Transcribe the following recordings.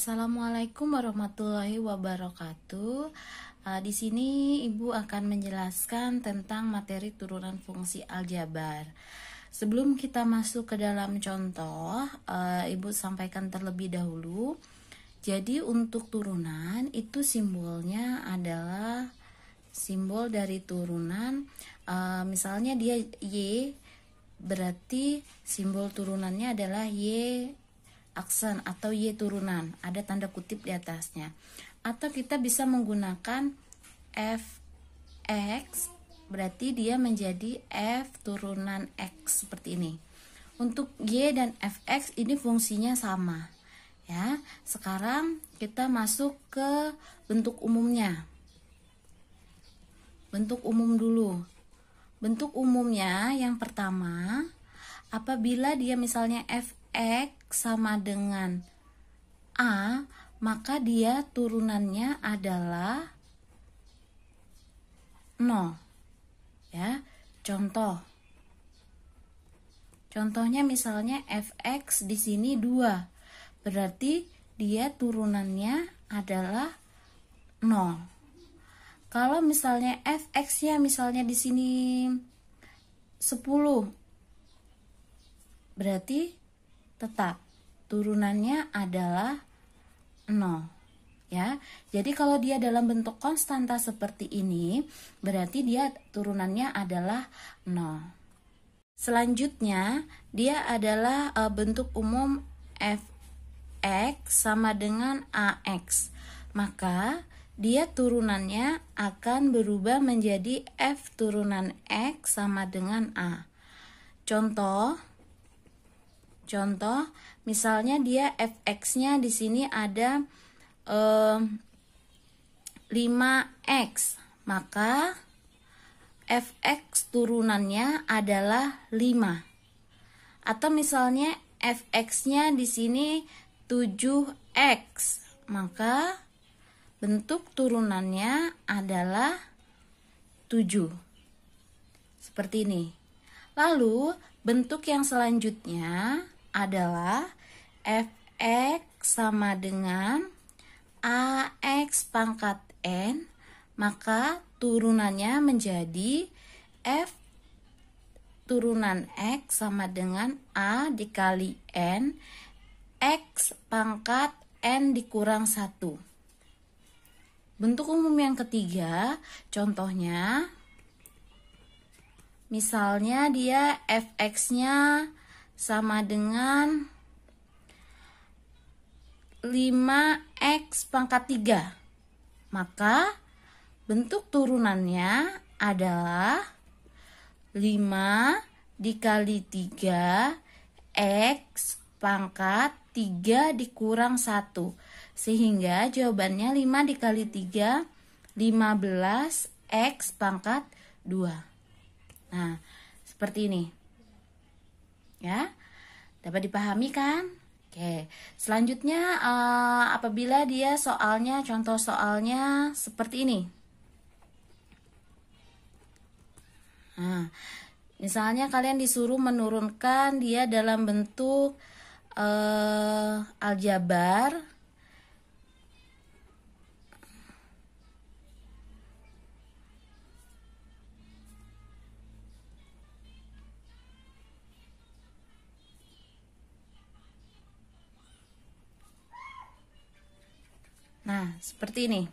Assalamualaikum warahmatullahi wabarakatuh. Di sini Ibu akan menjelaskan tentang materi turunan fungsi aljabar. Sebelum kita masuk ke dalam contoh, Ibu sampaikan terlebih dahulu. Jadi untuk turunan itu simbolnya adalah simbol dari turunan. Misalnya dia Y, berarti simbol turunannya adalah Y aksen atau Y turunan, ada tanda kutip di atasnya. Atau kita bisa menggunakan Fx, berarti dia menjadi F turunan X seperti ini. Untuk Y dan Fx ini fungsinya sama. Ya, sekarang kita masuk ke bentuk umumnya. Bentuk umum dulu. Bentuk umumnya yang pertama, apabila dia misalnya Fx sama dengan A, maka dia turunannya adalah 0. Ya, contohnya misalnya Fx di sini 2, berarti dia turunannya adalah 0. Kalau misalnya Fx-nya misalnya di sini 10, berarti tetap turunannya adalah 0. Ya. Jadi kalau dia dalam bentuk konstanta seperti ini, berarti dia turunannya adalah 0. Selanjutnya, dia adalah bentuk umum Fx sama dengan Ax. Maka dia turunannya akan berubah menjadi F turunan X sama dengan A. Contoh, misalnya dia Fx-nya di sini ada 5x, maka Fx turunannya adalah 5. Atau misalnya Fx-nya di sini 7x, maka bentuk turunannya adalah 7. Seperti ini. Lalu bentuk yang selanjutnya adalah Fx sama dengan Ax pangkat N, maka turunannya menjadi F turunan X sama dengan A dikali N, X pangkat N dikurang 1. Bentuk umum yang ketiga, contohnya, misalnya dia Fx-nya sama dengan 5x pangkat 3. Maka bentuk turunannya adalah 5 dikali 3 x pangkat 3 dikurang 1. Sehingga jawabannya 5 dikali 3, 15 x pangkat 2. Nah, seperti ini. Ya, dapat dipahami kan? Oke, selanjutnya apabila dia soalnya, contoh soalnya seperti ini. Nah, misalnya kalian disuruh menurunkan dia dalam bentuk aljabar. Nah, seperti ini.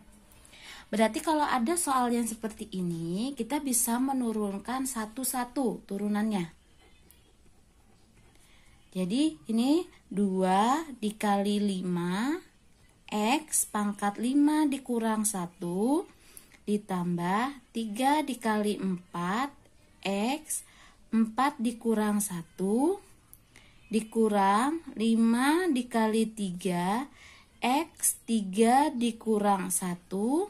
Berarti kalau ada soal yang seperti ini, kita bisa menurunkan satu-satu turunannya. Jadi, ini 2 dikali 5, X pangkat 5 dikurang 1, ditambah 3 dikali 4, X 4 dikurang 1, dikurang 5 dikali 3, X 3 dikurang 1,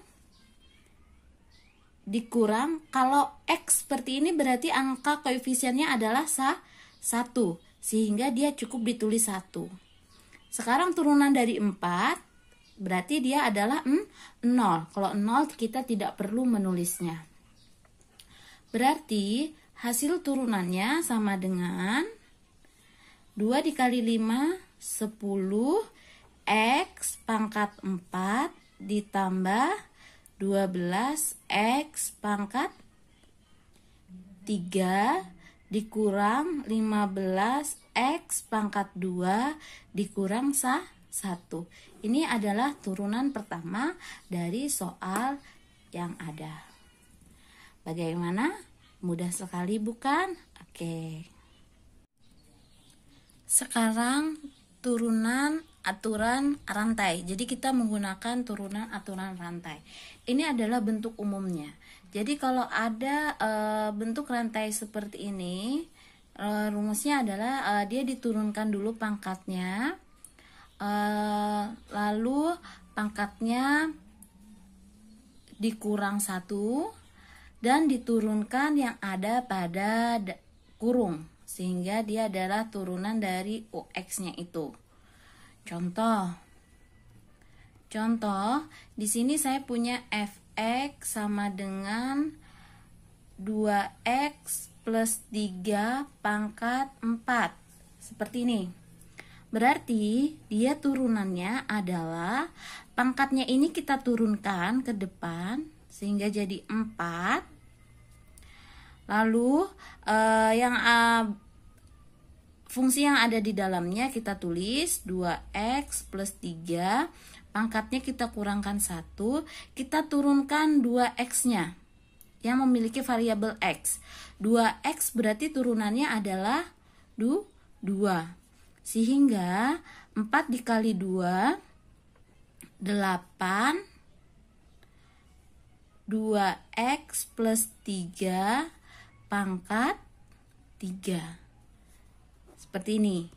dikurang, kalau X seperti ini berarti angka koefisiennya adalah 1, sehingga dia cukup ditulis 1. Sekarang turunan dari 4 berarti dia adalah 0. Kalau 0 kita tidak perlu menulisnya. Berarti hasil turunannya sama dengan 2 dikali 5, 10, X pangkat 4 ditambah 12X pangkat 3 dikurang 15X pangkat 2 dikurang 1. Ini adalah turunan pertama dari soal yang ada. Bagaimana? Mudah sekali bukan? Oke. Sekarang turunan aturan rantai. Jadi kita menggunakan turunan aturan rantai. Ini adalah bentuk umumnya. Jadi kalau ada bentuk rantai seperti ini, rumusnya adalah dia diturunkan dulu pangkatnya, lalu pangkatnya dikurang 1 dan diturunkan yang ada pada kurung, sehingga dia adalah turunan dari UX-nya itu. Contoh, di sini saya punya Fx sama dengan 2x plus 3 pangkat 4. Seperti ini. Berarti dia turunannya adalah pangkatnya ini kita turunkan ke depan sehingga jadi 4. Lalu fungsi yang ada di dalamnya kita tulis 2x plus 3, pangkatnya kita kurangkan 1, kita turunkan 2x-nya yang memiliki variabel x. 2x berarti turunannya adalah 2. Sehingga 4 dikali 2, 8, 2x plus 3 pangkat 3. Seperti ini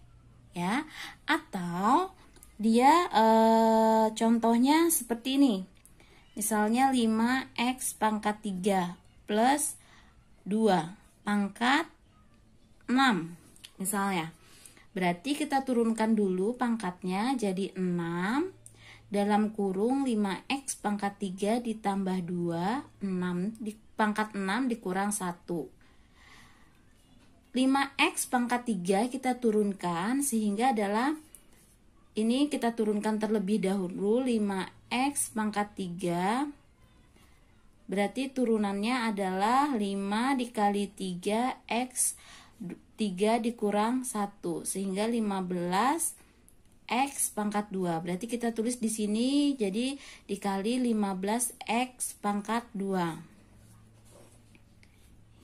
ya. Atau dia contohnya seperti ini. Misalnya 5x pangkat 3 plus 2 pangkat 6 misalnya. Berarti kita turunkan dulu pangkatnya jadi 6 dalam kurung 5x pangkat 3 ditambah 2, 6 pangkat 6 dikurang 1. 5x pangkat 3 kita turunkan sehingga adalah ini kita turunkan terlebih dahulu 5x pangkat 3 berarti turunannya adalah 5 dikali 3x 3 dikurang 1 sehingga 15x pangkat 2. Berarti kita tulis di sini jadi dikali 15x pangkat 2.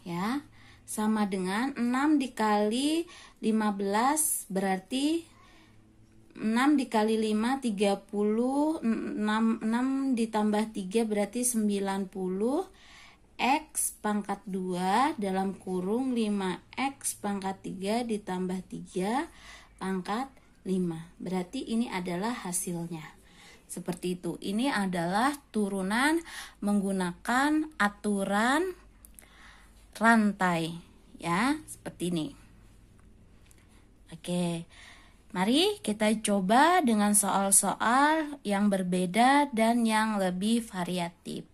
Ya. Sama dengan 6 dikali 15 berarti 6 dikali 5 30, 6 ditambah 3 berarti 90 x pangkat 2 dalam kurung 5x pangkat 3 ditambah 3 pangkat 5. Berarti ini adalah hasilnya. Seperti itu. Ini adalah turunan menggunakan aturan rantai ya, seperti ini. Oke. Mari kita coba dengan soal-soal yang berbeda dan yang lebih variatif.